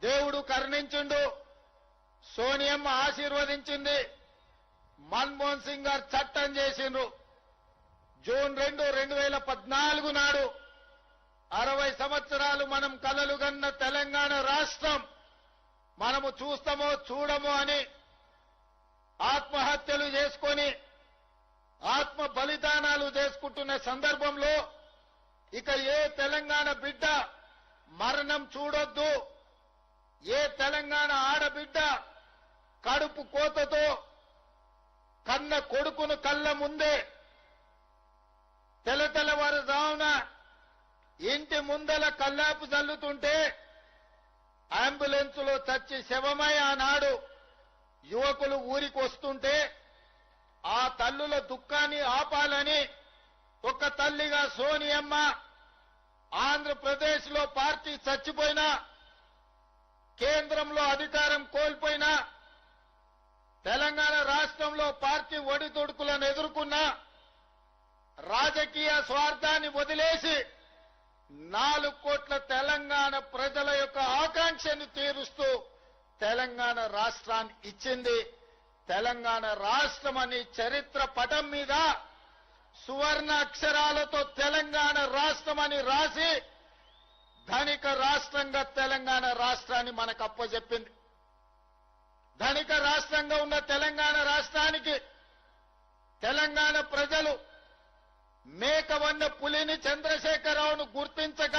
దేవుడు కరుణించిండు, సోనియమ్మ ఆశీర్వదించింది, మన్మోహన్ సింగ్ గారు చట్టం చేసిండ్రు. జూన్ 2, 2014 నాడు 60 సంవత్సరాలు మనం కలలుగన్న తెలంగాణ రాష్ట్రం మనము చూస్తామో చూడమో అని ఆత్మహత్యలు చేసుకొని ఆత్మ బలిదానాలు చేసుకుంటున్న సందర్భంలో ఇక ఏ తెలంగాణ బిడ్డ మరణం చూడొద్దు, ఏ తెలంగాణ ఆడబిడ్డ కడుపు కోతతో కన్న కొడుకును కళ్ళ ముందే తెల్లవారుజామున ఇంటి ముందల కల్లాపు చల్లుతుంటే అంబులెన్స్ లో చచ్చి శవమై ఆనాడు యువకులు ఊరికి వస్తుంటే ఆ తల్లుల దుఃఖాన్ని ఆపాలని ఒక తల్లిగా సోనియమ్మ ఆంధ్రప్రదేశ్ లో పార్టీ చచ్చిపోయినా, కేంద్రంలో అధికారం కోల్పోయినా, తెలంగాణ రాష్ట్రంలో పార్టీ ఒడిదుడుకులను ఎదుర్కొన్నా రాజకీయ స్వార్థాన్ని వదిలేసి 4 కోట్ల తెలంగాణ ప్రజల యొక్క ఆకాంక్షను తీరుస్తూ తెలంగాణ రాష్ట్రాన్ని ఇచ్చింది. తెలంగాణ రాష్ట్రం అని చరిత్ర పటం మీద సువర్ణ అక్షరాలతో తెలంగాణ రాష్ట్రం అని రాసి ధనిక రాష్ట్రంగా తెలంగాణ రాష్ట్రాన్ని మనకు అప్పచెప్పింది. ధనిక రాష్ట్రంగా ఉన్న తెలంగాణ రాష్ట్రానికి తెలంగాణ ప్రజలు మేకవన్న పులిని చంద్రశేఖరరావును గుర్తించక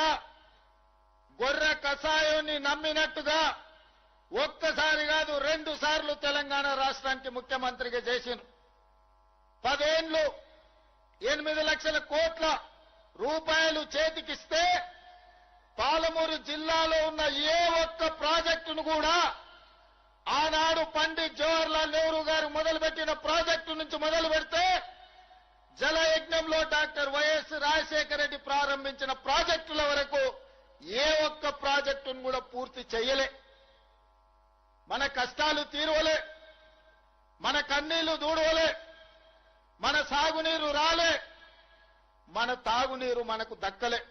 గొర్రె కషాయాన్ని నమ్మినట్టుగా ఒక్కసారి కాదు 2 సార్లు తెలంగాణ రాష్ట్రానికి ముఖ్యమంత్రిగా చేసిండు. 10 ఏళ్లు 8 లక్షల కోట్ల రూపాయలు చేతికిస్తే పాలమూరు జిల్లాలో ఉన్న ఏ ఒక్క ప్రాజెక్టును కూడా ఆనాడు పండిత్ జవహర్లాల్ నెహ్రూ గారు మొదలుపెట్టిన ప్రాజెక్టు నుంచి మొదలు పెడితే జలయజ్ఞంలో డాక్టర్ వైఎస్ రాజశేఖర రెడ్డి ప్రారంభించిన ప్రాజెక్టుల వరకు ఏ ఒక్క ప్రాజెక్టును కూడా పూర్తి చేయలే. మన కష్టాలు తీరవలే, మన కన్నీళ్లు దూడవలే, మన సాగునీరు రాలే, మన తాగునీరు మనకు దక్కలే.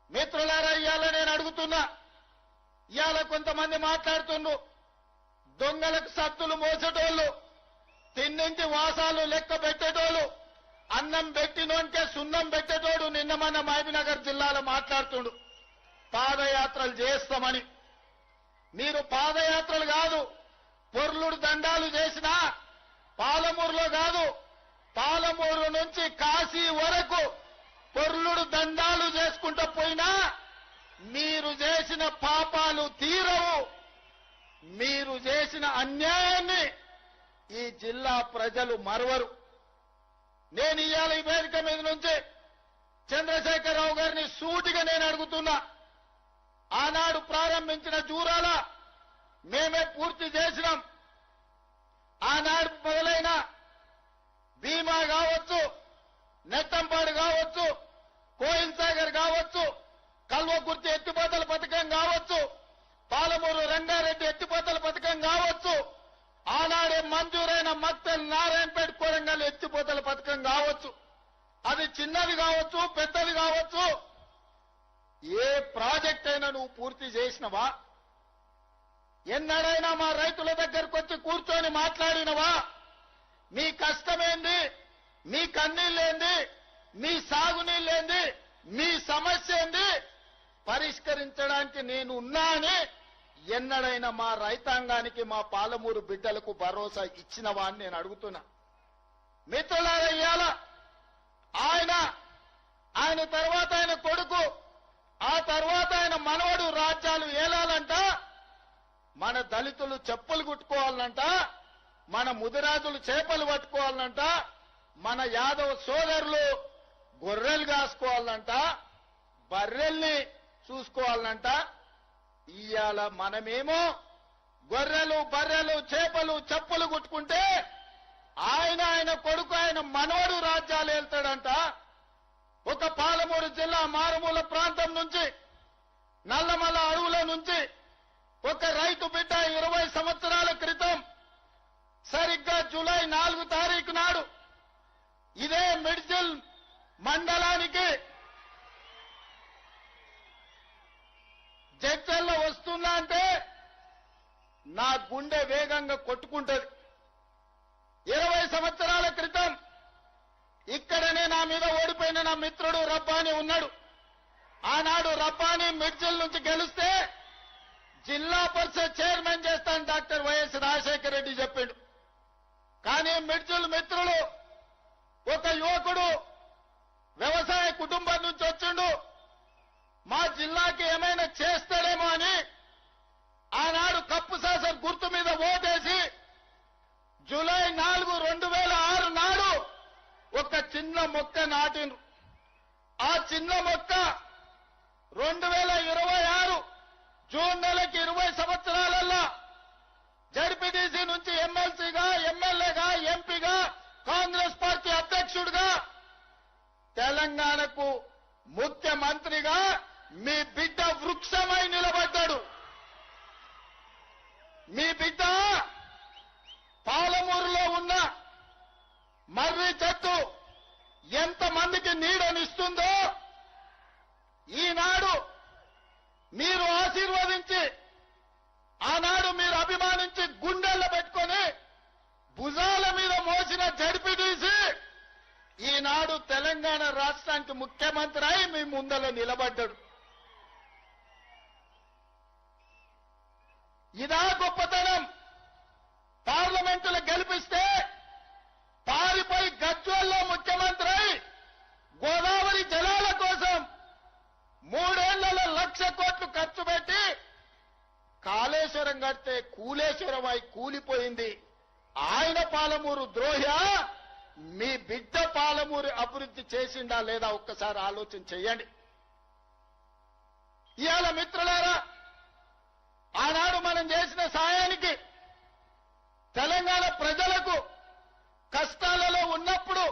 మిత్రులారా, ఇవాళ నేను అడుగుతున్నా, ఇవాళ కొంతమంది మాట్లాడుతుండ్రు దొంగలకు సత్తులు మోసేటోళ్లు, తిన్నింటి వాసాలు లెక్క పెట్టేటోళ్లు, అన్నం పెట్టినోంటే సున్నం పెట్టేటోడు నిన్న మన మహబూబ్నగర్ జిల్లాలో మాట్లాడుతుండు పాదయాత్రలు చేస్తామని. మీరు పాదయాత్రలు కాదు, పొర్లుడు దండాలు చేసినా పాలమూరులో కాదు, పాలమూరు నుంచి కాశీ వరకు పొర్లుడు దండాలు చేసుకుంటూ పోయినా మీరు చేసిన పాపాలు తీరవు. మీరు చేసిన అన్యాయాన్ని ఈ జిల్లా ప్రజలు మరవరు. నేను ఇవాళ ఈ వేదిక మీద నుంచి చంద్రశేఖరరావు గారిని సూటిగా నేను అడుగుతున్నా, ఆనాడు ప్రారంభించిన జూరాల మేమే పూర్తి చేసినాం. ఆనాడు మొదలైన భీమా కావచ్చు, నెట్టంపాడు కావచ్చు, కోయిల్ సాగర్ కావచ్చు, కల్వకుర్తి ఎత్తిపోతల పథకం కావచ్చు, పాలమూరు రంగారెడ్డి ఎత్తిపోతల పథకం కావచ్చు, ఆనాడే మంజూరైన మక్తల్ నారాయణపేట కొరంగల్ ఎత్తిపోతల పథకం కావచ్చు, అది చిన్నది కావచ్చు పెద్దది కావచ్చు, ఏ ప్రాజెక్ట్ అయినా నువ్వు పూర్తి చేసినవా? ఎన్నడైనా మా రైతుల దగ్గరకు వచ్చి కూర్చొని మాట్లాడినవా? మీ కష్టమేంది, మీ కన్నీళ్ళేంది, మీ సాగునీళ్ళేంది, మీ సమస్య ఏంది పరిష్కరించడానికి నేను ఉన్నా అని ఎన్నడైనా మా రైతాంగానికి, మా పాలమూరు బిడ్డలకు భరోసా ఇచ్చినవా అని నేను అడుగుతున్నా. మిత్రులారా, ఇవాళ ఆయన తర్వాత ఆయన కొడుకు, ఆ తర్వాత ఆయన మనవడు రాజ్యాలు ఏలాలంట, మన దళితులు చెప్పులు కుట్టుకోవాలంట, మన ముదిరాజులు చేపలు పట్టుకోవాలంట, మన యాదవ సోదరులు గొర్రెలు కాసుకోవాలంట, బర్రెల్ని చూసుకోవాలంట. ఇవాళ మనమేమో గొర్రెలు బర్రెలు చేపలు చెప్పులు కుట్టుకుంటే ఆయన కొడుకు ఆయన మనవడు రాజ్యాలు వెళ్తాడంట. ఒక పాలమూరు జిల్లా మారుమూల ప్రాంతం నుంచి, నల్లమల్ల అడవుల నుంచి ఒక రైతు బిడ్డ 20 సంవత్సరాల క్రితం సరిగ్గా జూలై 4 తారీఖు నాడు ఇదే మిడ్జిల్ మండలానికి జడ్చల్లో వస్తున్నా అంటే నా గుండె వేగంగా కొట్టుకుంటది. 20 సంవత్సరాల క్రితం ఇక్కడనే నా మీద ఓడిపోయిన నా మిత్రుడు రబ్బానీ ఉన్నాడు. ఆనాడు రబ్బానీ మిర్జిల్ నుంచి గెలిస్తే జిల్లా పరిషత్ చైర్మన్ చేస్తాను డాక్టర్ వైఎస్ రాజశేఖర రెడ్డి చెప్పిండు. కానీ మిర్జిల్ మిత్రులు ఒక యువకుడు వ్యవసాయ కుటుంబం నుంచి వచ్చిండు, మా జిల్లాకి ఏమైనా చేస్తాడేమో అని ఆనాడు కప్పు శాసన గుర్తు మీద ఓటేసి జూలై 4, 2006 నాడు ఒక చిన్న మొక్క నాటిండ్రు. ఆ చిన్న మొక్క 2026 జూన్ నెలకి 20 సంవత్సరాలల్లో జడ్పీటీసీ నుంచి ఎమ్మెల్సీగా, ఎమ్మెల్యేగా, ఎంపీగా, కాంగ్రెస్ పార్టీ అధ్యక్షుడిగా, తెలంగాణకు ముఖ్యమంత్రిగా మీ బిడ్డ వృక్షమై నిలబడ్డాడు. మీ బిడ్డ పాలమూరులో ఉన్న మర్రి చెట్టు ఎంతమందికి నీడనిస్తుందో ఈనాడు మీరు ఆశీర్వదించి, ఆనాడు మీరు అభిమానించి గుండెల్లో పెట్టుకొని భుజాల మీద మోసిన జడ్పీటీసీ ఈనాడు తెలంగాణ రాష్ట్రానికి ముఖ్యమంత్రి అయి మీ ముందర నిలబడ్డాడు. ఇదా గొప్పతనం. పార్లమెంటులో గెలిపిస్తే పారిపోయి గజ్వేల్లో ముఖ్యమంత్రి అయి గోదావరి జలాల కోసం 3 ఏళ్లలో 1,00,000 కోట్లు ఖర్చు పెట్టి కాళేశ్వరం కడితే కూలేశ్వరం అయి కూలిపోయింది. ఆయన పాలమూరు ద్రోహి, మీ బిడ్డ పాలమూరు అభివృద్ధి చేసిండా లేదా ఒక్కసారి ఆలోచన చెయ్యండి. ఇవాళ మిత్రులారా, ఆనాడు మనం చేసిన సాయానికి తెలంగాణ ప్రజలకు కష్టాలలో ఉన్నప్పుడు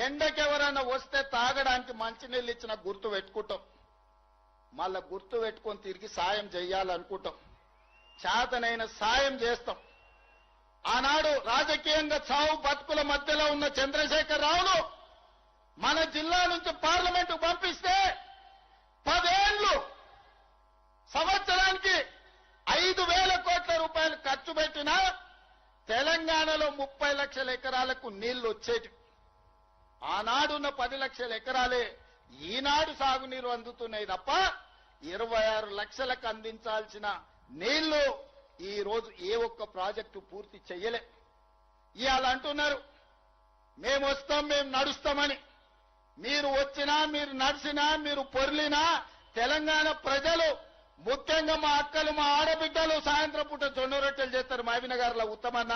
ఎండకెవరైనా వస్తే తాగడానికి మంచినీళ్ళు ఇచ్చిన గుర్తు పెట్టుకుంటాం. మళ్ళా గుర్తు పెట్టుకొని తిరిగి సాయం చేయాలనుకుంటాం. చేతనైన సాయం చేస్తాం. ఆనాడు రాజకీయంగా చావు బతుకుల మధ్యలో ఉన్న చంద్రశేఖర్ రావును మన జిల్లా నుంచి పార్లమెంటు పంపిస్తే 10 ఏళ్లు సంవత్సరానికి 5,000 కోట్ల రూపాయలు ఖర్చు పెట్టినా తెలంగాణలో 30 లక్షల ఎకరాలకు నీళ్లు వచ్చేటి. ఆనాడున్న 10 లక్షల ఎకరాలే ఈనాడు సాగునీరు అందుతున్నాయి తప్ప 26 లక్షలకు అందించాల్సిన నీళ్లు ఈ రోజు ఏ ఒక్క ప్రాజెక్టు పూర్తి చెయ్యలే. ఇవాళ అంటున్నారు మేము వస్తాం, మేము నడుస్తామని. మీరు వచ్చినా, మీరు నడిచినా, మీరు పొర్లినా తెలంగాణ ప్రజలు, ముఖ్యంగా మా అక్కలు, మా ఆడబిడ్డలు సాయంత్రం పూట జొన్న రొట్టెలు చేస్తారు. మహబూబ్నగర్లో ఉత్తమన్న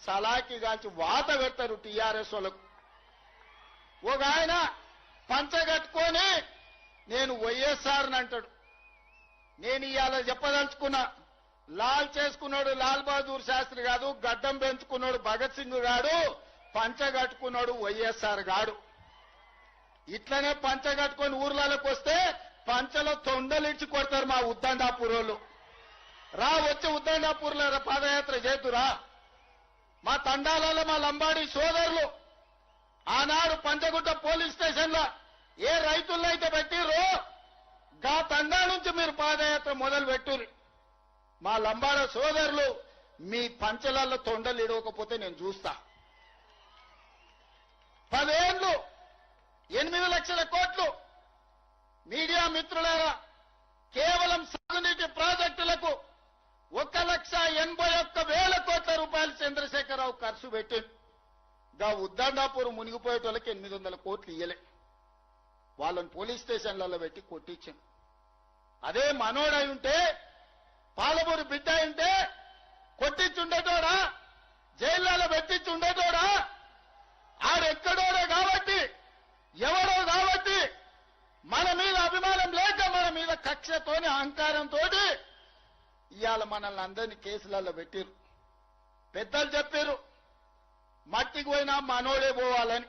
సలాకి కాల్చి వాత పెడతారు టీఆర్ఎస్ వాళ్ళకు. ఒక ఆయన పంచగట్టుకొని నేను వైఎస్ఆర్ అంటాడు. నేను ఇవాళ చెప్పదలుచుకున్నా, లాల్ చేసుకున్నాడు లాల్ బహదూర్ శాస్త్రి కాదు, గడ్డం పెంచుకున్నాడు భగత్ సింగ్ గాడు, పంచగట్టుకున్నాడు వైఎస్ఆర్ గాడు. ఇట్లనే పంచగట్టుకొని ఊర్లలోకి వస్తే పంచలో తొండలిడ్చి కొడతారు మా ఉద్దండాపూర్ వాళ్ళు. రా వచ్చి ఉద్దండాపూర్లో పాదయాత్ర చేతురా. మా తండాలలో మా లంబాడి సోదరులు ఆనాడు పంచగుట్ట పోలీస్ స్టేషన్ లో ఏ రైతుల్లో అయితే పెట్టిరో గా తండా నుంచి మీరు పాదయాత్ర మొదలు పెట్టుర్రి. మా లంబాడ సోదరులు మీ పంచలాల్లో తొండలు ఇడవకపోతే నేను చూస్తా. 10 ఏళ్లు 8 లక్షల కోట్లు. మీడియా మిత్రులారా, కేవలం సాగునీటి ప్రాజెక్టులకు 1,81,000 కోట్ల రూపాయలు చంద్రశేఖరరావు ఖర్చు పెట్టిండు. గా ఉద్దండాపూర్ మునిగిపోయేటోళ్ళకి 800 కోట్లు ఇయ్యలే. వాళ్ళని పోలీస్ స్టేషన్లలో పెట్టి కొట్టించింది. అదే మనోడై ఉంటే, పాలమూరు బిడ్డ ఉంటే కొట్టించుండేటోడా, జైళ్లలో పెట్టించుండేటోడా? ఆడెక్కడోడే కాబట్టి, ఎవడో కాబట్టి మన మీద అభిమానం లేక, మన మీద కక్షతోని అహంకారంతో ఇవాళ మనల్ని అందరినీ కేసులలో పెట్టిరు. పెద్దలు చెప్పారు మట్టికి పోయినా మనోడే పోవాలని,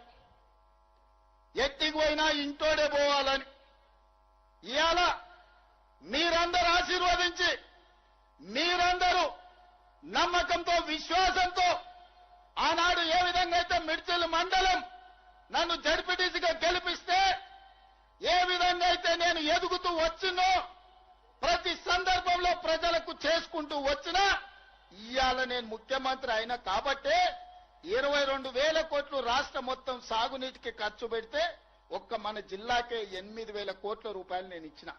ఎట్టికి పోయినా ఇంటోడే పోవాలని. ఇవాళ మీరందరూ ఆశీర్వదించి, మీరందరూ నమ్మకంతో, విశ్వాసంతో ఆనాడు ఏ విధంగా అయితే మిడ్చల్ మండలం నన్ను జడ్పీటీసీగా గెలిపిస్తే, ఏ విధంగా అయితే నేను ఎదుగుతూ వచ్చినో, ప్రతి సందర్భంలో ప్రజలకు చేసుకుంటూ వచ్చినా ఇవాళ నేను ముఖ్యమంత్రి అయినా కాబట్టే 22,000 కోట్లు రాష్ట్రం మొత్తం సాగునీటికి ఖర్చు పెడితే ఒక్క మన జిల్లాకే 8,000 కోట్ల రూపాయలు నేను ఇచ్చిన.